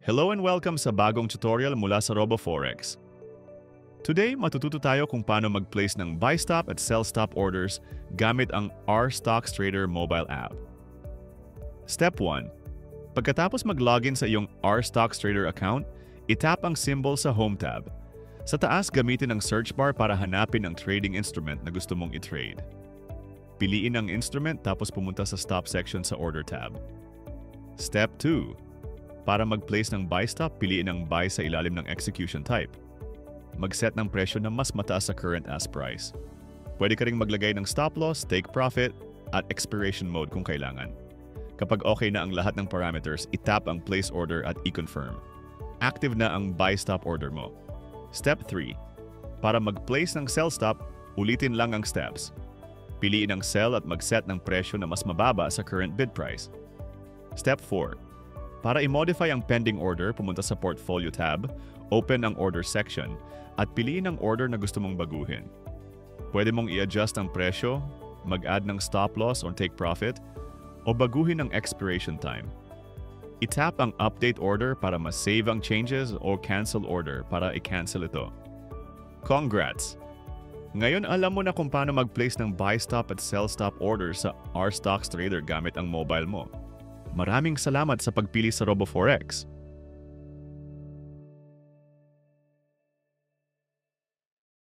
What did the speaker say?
Hello and welcome sa bagong tutorial mula sa RoboForex. Today, matututo tayo kung paano mag-place ng buy stop at sell stop orders gamit ang RStockTrader mobile app. Step 1. Pagkatapos mag-login sa iyong RStockTrader account, itap ang symbol sa Home tab. Sa taas, gamitin ang search bar para hanapin ang trading instrument na gusto mong i-trade. Piliin ang instrument tapos pumunta sa Stop section sa Order tab. Step 2. Para mag-place ng buy stop, piliin ang buy sa ilalim ng execution type. Mag-set ng presyo na mas mataas sa current ask price. Pwede ka ring maglagay ng stop loss, take profit, at expiration mode kung kailangan. Kapag okay na ang lahat ng parameters, itap ang place order at i-confirm. Active na ang buy stop order mo. Step 3. Para mag-place ng sell stop, ulitin lang ang steps. Piliin ang sell at mag-set ng presyo na mas mababa sa current bid price. Step 4. Para i-modify ang pending order, pumunta sa Portfolio tab, open ang Order section, at piliin ang order na gusto mong baguhin. Pwede mong i-adjust ang presyo, mag-add ng stop loss or take profit, o baguhin ang expiration time. I-tap ang Update Order para ma-save ang changes o Cancel Order para i-cancel ito. Congrats! Ngayon alam mo na kung paano mag-place ng buy stop at sell stop orders sa RStockTrader gamit ang mobile mo. Maraming salamat sa pagpili sa RoboForex.